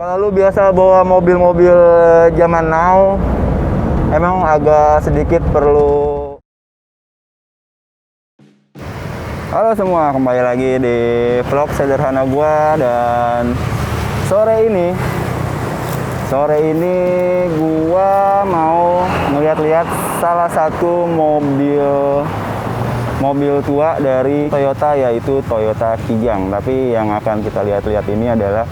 Kalau lu biasa bawa mobil-mobil zaman now, emang agak sedikit perlu. Halo semua, kembali lagi di vlog sederhana gua. Dan sore ini gua mau ngeliat-liat salah satu mobil tua dari Toyota, yaitu Toyota Kijang. Tapi yang akan kita lihat-lihat ini adalah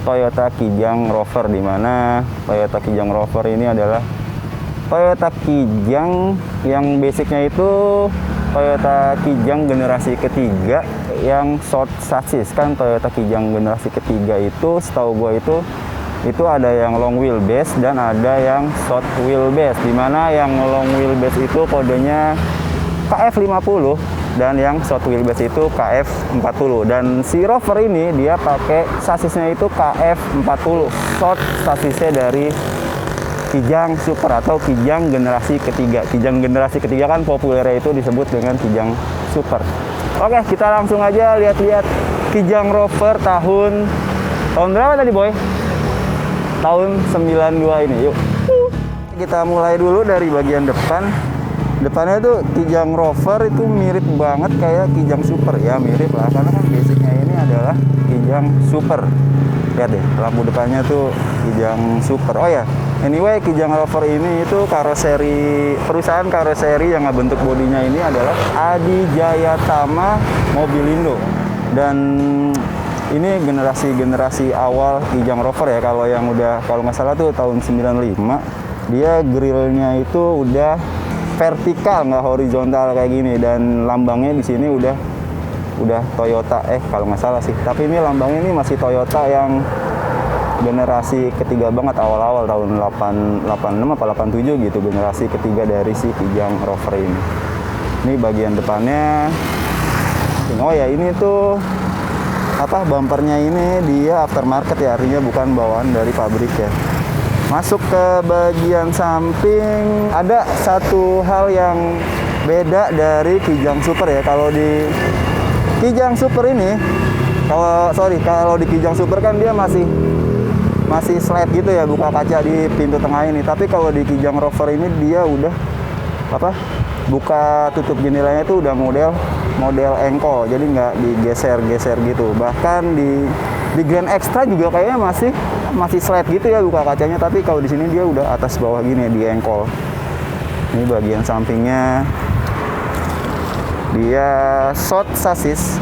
Toyota Kijang Rover, di mana Toyota Kijang Rover ini adalah Toyota Kijang yang basicnya itu Toyota Kijang generasi ketiga yang short chassis. Kan Toyota Kijang generasi ketiga itu setahu gue itu ada yang long wheelbase dan ada yang short wheelbase, dimana yang long wheelbase itu kodenya KF50 dan yang short wheelbase itu KF40. Dan si Rover ini dia pakai chassisnya itu KF40, short chassisnya dari Kijang Super atau Kijang generasi ketiga. Kijang generasi ketiga kan populernya itu disebut dengan Kijang Super. Oke, kita langsung aja lihat-lihat Kijang Rover tahun berapa tadi, Boy? Tahun 92 ini. Yuk. Kita mulai dulu dari bagian depan. Depannya tuh Kijang Rover itu mirip banget kayak Kijang Super, ya mirip lah, karena kan basicnya ini adalah Kijang Super. Lihat deh, lampu depannya tuh Kijang Super. Oh ya, anyway, Kijang Rover ini itu perusahaan karoseri yang bentuk bodinya ini adalah Adi Jayatama Mobilindo. Dan ini generasi awal Kijang Rover ya. Kalau yang kalau nggak salah tuh tahun 95, dia grillnya itu udah vertikal, nggak horizontal kayak gini, dan lambangnya di sini udah Toyota, kalau nggak salah sih, tapi ini lambangnya ini masih Toyota yang generasi ketiga banget, awal-awal tahun 86 apa 87 gitu, generasi ketiga dari si Kijang Rover ini. Ini bagian depannya. Oh ya, ini tuh bumpernya ini dia aftermarket ya, artinya bukan bawaan dari pabrik ya. Masuk ke bagian samping, ada satu hal yang beda dari Kijang Super ya. Kalau di Kijang Super ini, kalau di Kijang Super kan dia masih slide gitu ya, buka kaca di pintu tengah ini. Tapi kalau di Kijang Rover ini dia udah buka tutup jendelanya itu udah model engkol, jadi nggak digeser-geser gitu. Bahkan di Grand Extra juga kayaknya masih slide gitu ya buka kacanya, tapi kalau di sini dia udah atas bawah gini di engkol. Ini bagian sampingnya dia short chassis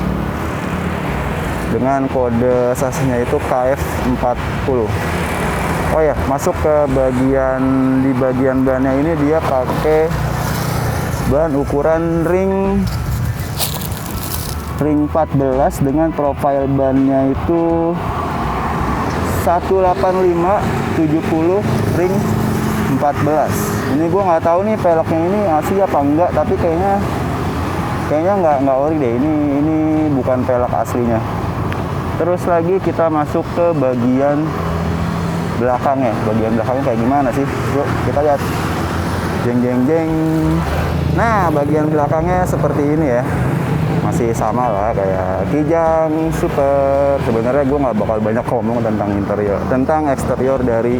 dengan kode chassisnya itu KF40. Oh ya, masuk ke di bagian bannya ini dia pakai ban ukuran ring 14 dengan profil bannya itu 185/70 ring 14. Ini gue nggak tahu nih peleknya ini asli apa enggak, tapi kayaknya nggak ori deh. Ini bukan pelek aslinya. Terus lagi kita masuk ke bagian belakangnya. Bagian belakangnya kayak gimana sih? Yuk kita lihat. Jeng. Nah, bagian belakangnya seperti ini ya. Masih sama lah kayak Kijang Super. Sebenarnya gue nggak bakal banyak ngomong tentang eksterior dari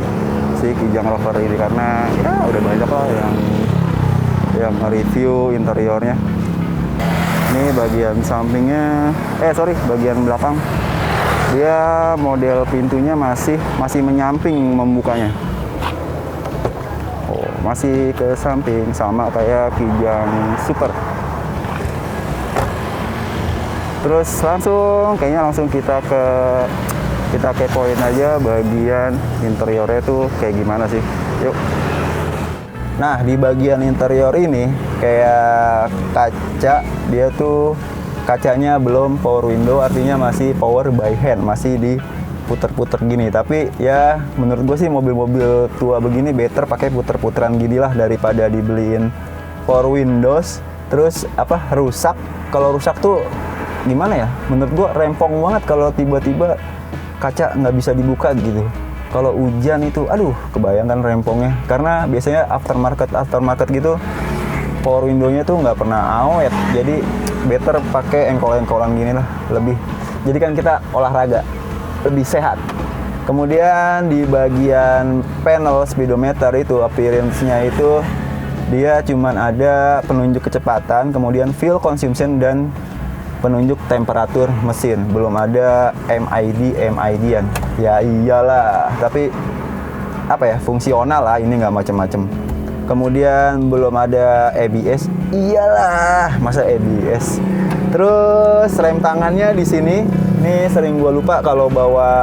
si Kijang Rover ini, karena ya udah banyak lah yang review interiornya. Ini bagian sampingnya, bagian belakang. Dia model pintunya masih menyamping membukanya. Oh, masih ke samping sama kayak Kijang Super. Terus langsung kita kepoin aja bagian interiornya tuh kayak gimana sih. Yuk. Nah, di bagian interior ini kayak kaca, dia tuh kacanya belum power window, artinya masih power by hand, masih diputer-puter gini. Tapi ya menurut gue sih mobil-mobil tua begini better pakai puter-puteran gini lah daripada dibeliin power windows terus rusak. Kalau rusak tuh gimana ya, menurut gua rempong banget kalau tiba-tiba kaca nggak bisa dibuka gitu. Kalau hujan itu kebayangkan rempongnya, karena biasanya aftermarket gitu power window-nya tuh nggak pernah awet. Jadi better pakai engkol-engkolan gini lah, lebih jadi kan kita olahraga lebih sehat. Kemudian di bagian panel speedometer itu appearance-nya itu dia cuman ada penunjuk kecepatan, kemudian fuel consumption dan penunjuk temperatur mesin. Belum ada MID-an. Ya iyalah, tapi apa ya, fungsional lah, ini nggak macem-macem. Kemudian belum ada ABS. Iyalah, masa ABS. Terus rem tangannya di sini. Ini sering gue lupa kalau bawa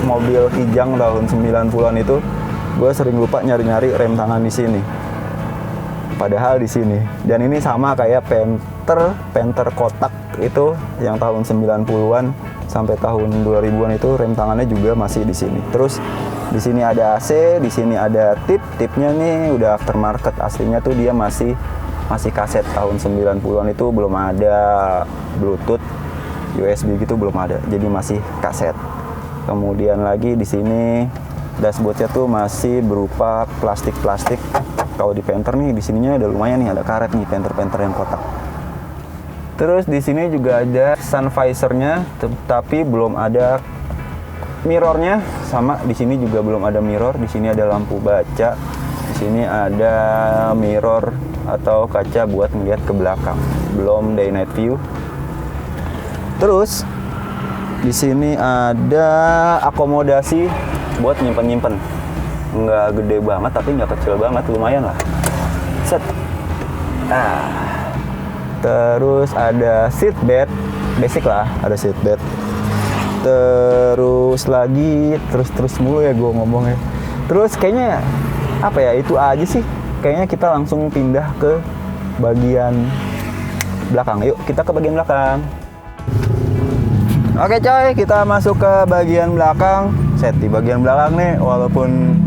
mobil Kijang tahun 90-an itu, gue sering lupa nyari-nyari rem tangan di sini. Padahal di sini. Dan ini sama kayak Panther kotak itu yang tahun 90-an sampai tahun 2000-an itu rem tangannya juga masih di sini. Terus di sini ada AC, di sini ada tipnya nih udah aftermarket. Aslinya tuh dia masih kaset tahun 90-an itu, belum ada Bluetooth, USB gitu belum ada, jadi masih kaset. Kemudian lagi di sini dashboardnya tuh masih berupa plastik. Kalau di Panther nih, di sininya udah lumayan nih, ada karet nih Panther yang kotak. Terus di sini juga ada sun visornya, tapi belum ada mirrornya. Sama di sini juga belum ada mirror. Di sini ada lampu baca. Di sini ada mirror atau kaca buat melihat ke belakang. Belum day night view. Terus di sini ada akomodasi buat nyimpen. Nggak gede banget tapi nggak kecil banget, lumayan lah. Set. Terus ada seat bed, basic lah, ada seat bed. Terus lagi terus mulu ya gue ngomongnya. Terus kayaknya apa ya, itu aja sih. Kayaknya kita langsung pindah ke bagian belakang. Yuk kita ke bagian belakang. Oke coy, kita masuk ke bagian belakang. Di bagian belakang nih, walaupun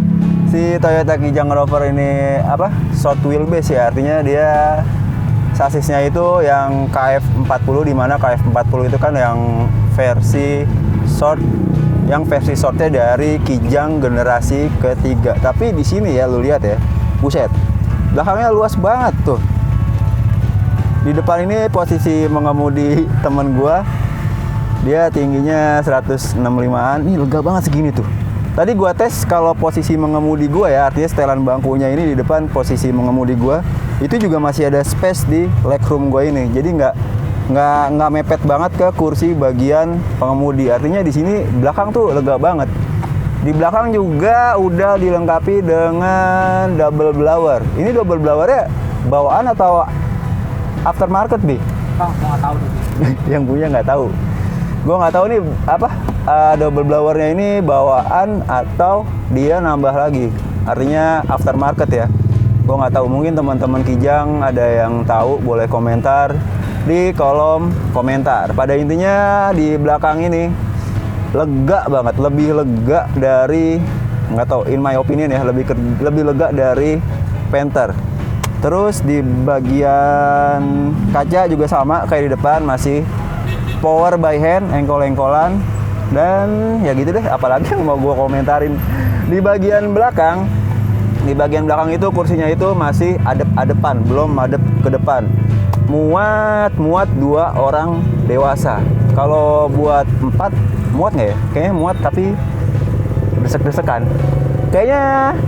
si Toyota Kijang Rover ini short wheelbase ya, artinya dia sasisnya itu yang KF40, di mana KF40 itu kan yang versi shortnya dari Kijang generasi ketiga. Tapi di sini ya lu lihat ya, buset, belakangnya luas banget tuh. Di depan ini posisi mengemudi temen gua. Dia tingginya 165-an. Ini lega banget segini tuh. Tadi gua tes kalau posisi mengemudi gua ya, artinya setelan bangkunya ini di depan posisi mengemudi gua, itu juga masih ada space di legroom gua ini. Jadi nggak mepet banget ke kursi bagian pengemudi. Artinya di sini belakang tuh lega banget. Di belakang juga udah dilengkapi dengan double blower. Ini double blowernya bawaan atau aftermarket, Bi? Bang, gua nggak tahu. Yang punya nggak tahu. Gue nggak tahu nih double blowernya ini bawaan atau dia nambah lagi. Artinya aftermarket ya. Gue nggak tahu. Mungkin teman-teman Kijang ada yang tahu, boleh komentar di kolom komentar. Pada intinya di belakang ini lega banget, lebih lega dari, nggak tahu, in my opinion ya, lebih lega dari Panther. Terus di bagian kaca juga sama kayak di depan, masih power by hand, engkol-engkolan, dan ya gitu deh. Apalagi yang mau gue komentarin. Di bagian belakang itu kursinya itu masih adep-adepan, belum adep ke depan. Muat 2 orang dewasa. Kalau buat 4 muat nggak ya? Kayaknya muat tapi desek-desekan. Kayaknya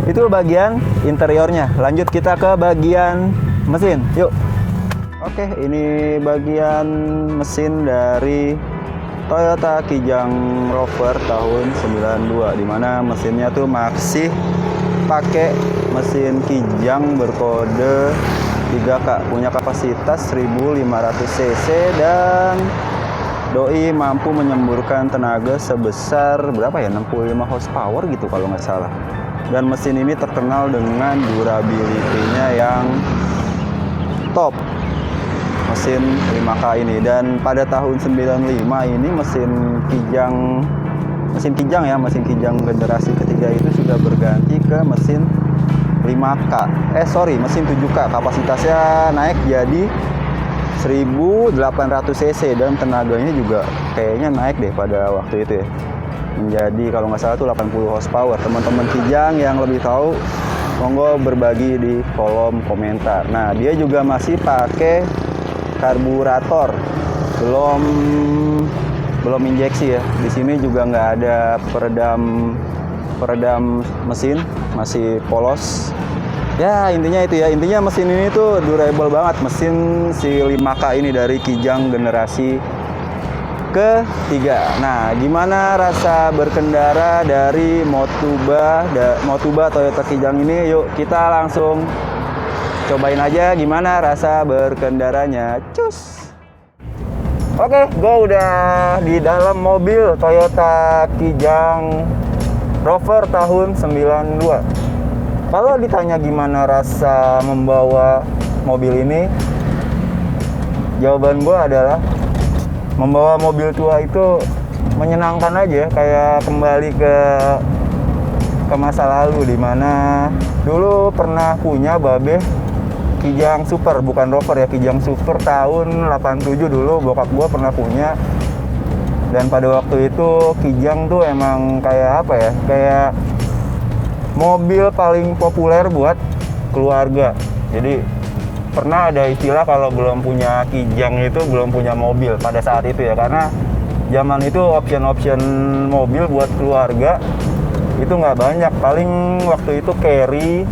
itu bagian interiornya. Lanjut kita ke bagian mesin. Yuk. Oke, ini bagian mesin dari Toyota Kijang Rover tahun 92, dimana mesinnya tuh masih pakai mesin Kijang berkode 3K, punya kapasitas 1500 cc dan doi mampu menyemburkan tenaga sebesar berapa ya, 65 horsepower gitu kalau nggak salah. Dan mesin ini terkenal dengan durability-nya yang top, mesin 5K ini. Dan pada tahun 95 ini mesin Kijang generasi ketiga itu sudah berganti ke mesin mesin 7K. Kapasitasnya naik jadi 1800 cc dan tenaganya juga kayaknya naik deh pada waktu itu ya, menjadi kalau nggak salah tuh 80 horsepower. Teman-teman Kijang yang lebih tahu monggo berbagi di kolom komentar. Nah, dia juga masih pakai karburator, belum belum injeksi ya. Di sini juga nggak ada peredam mesin, masih polos. Ya intinya itu ya, intinya mesin ini tuh durable banget, mesin si 5K ini dari Kijang generasi ketiga. Nah, gimana rasa berkendara dari Motuba Toyota Kijang ini? Yuk kita langsung cobain aja gimana rasa berkendaranya. Cus. Oke, gue udah di dalam mobil Toyota Kijang Rover tahun 92. Kalau ditanya gimana rasa membawa mobil ini, jawaban gue adalah membawa mobil tua itu menyenangkan aja, kayak kembali ke masa lalu, dimana dulu pernah punya Babe Kijang Super, bukan Rover ya, Kijang Super tahun 87 dulu bokap gue pernah punya. Dan pada waktu itu Kijang tuh emang kayak apa ya, kayak mobil paling populer buat keluarga. Jadi pernah ada istilah kalau belum punya Kijang itu belum punya mobil pada saat itu ya, karena zaman itu option mobil buat keluarga itu nggak banyak. Paling waktu itu Carry,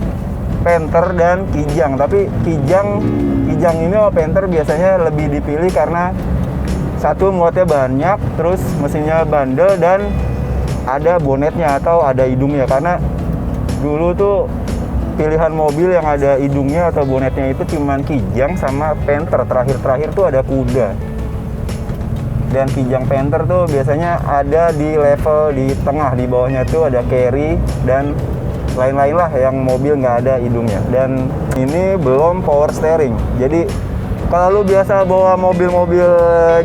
Panther, dan Kijang. Tapi Kijang ini Panther biasanya lebih dipilih karena satu, muatnya banyak, terus mesinnya bandel, dan ada bonetnya atau ada hidungnya. Karena dulu tuh pilihan mobil yang ada hidungnya atau bonetnya itu cuman Kijang sama Panther. Terakhir tuh ada kuda. Dan Kijang Panther tuh biasanya ada di level di tengah, di bawahnya tuh ada Carry dan lain-lain lah yang mobil nggak ada hidungnya. Dan ini belum power steering. Jadi kalau lu biasa bawa mobil-mobil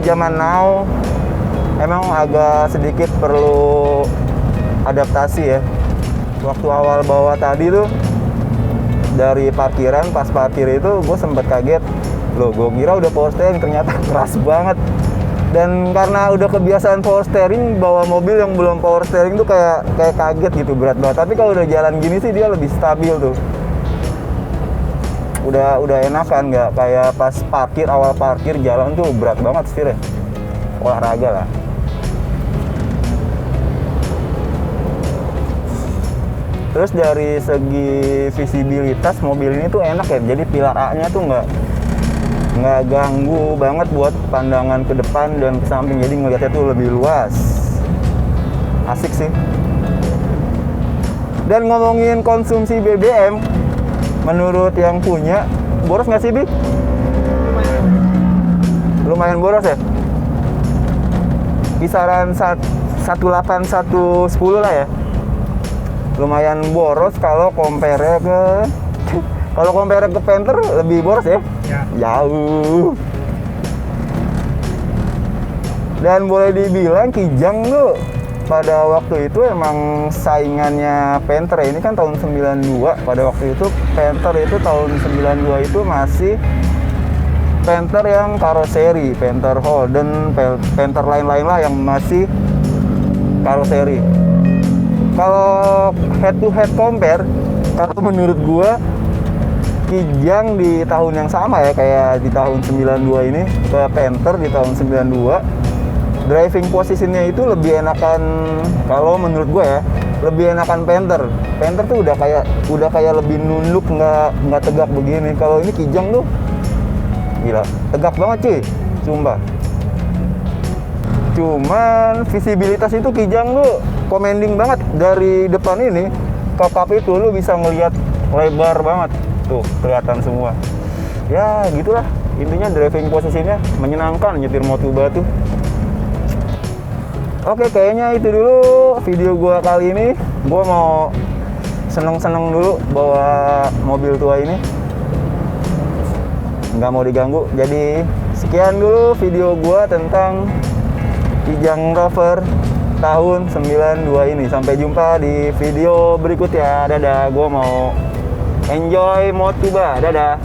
zaman now, emang agak sedikit perlu adaptasi ya. Waktu awal bawa tadi tuh dari parkiran, pas parkir itu gue sempet kaget. Loh, gue kira udah power steering, ternyata keras banget. Dan karena udah kebiasaan power steering, bawa mobil yang belum power steering tuh kayak kaget gitu, berat banget. Tapi kalau udah jalan gini sih dia lebih stabil tuh. Udah enakan, nggak kayak pas awal parkir jalan tuh berat banget setirnya. Olahraga lah. Terus dari segi visibilitas mobil ini tuh enak ya. Jadi pilar A-nya tuh nggak ganggu banget buat pandangan ke depan dan ke samping. Jadi ngeliatnya tuh lebih luas. Asik sih. Dan ngomongin konsumsi BBM, menurut yang punya, boros nggak sih, Bi? Lumayan boros ya? Kisaran 1.8, 1.10 lah ya. Lumayan boros kalau compare ke Panther lebih boros ya? Ya. Jauh. Dan boleh dibilang Kijang tuh pada waktu itu emang saingannya Panther. Ini kan tahun 92. Pada waktu itu Panther itu tahun 92 itu masih Panther yang karoseri, Panther Holden, Panther lain-lain lah yang masih karoseri. Kalau head to head compare, kalau menurut gua Kijang di tahun yang sama ya, kayak di tahun 92 ini ke Panther di tahun 92, driving posisinya itu lebih enakan, kalau menurut gue ya, lebih enakan Panther. Panther tuh udah kayak lebih nunduk, nggak tegak begini. Kalau ini Kijang tuh gila, tegak banget cuy, sumpah. Cuman visibilitas itu Kijang tuh commanding banget. Dari depan ini ke kap itu lu bisa ngelihat lebar banget. Tuh, kelihatan semua. Ya, gitulah. Intinya driving posisinya menyenangkan nyetir Motuba tuh. Oke, kayaknya itu dulu video gua kali ini. Gua mau seneng-seneng dulu bawa mobil tua ini. Nggak mau diganggu. Jadi, sekian dulu video gua tentang Kijang Rover tahun 92 ini. Sampai jumpa di video berikut ya. Dadah, gua mau enjoy Motuba. Dadah.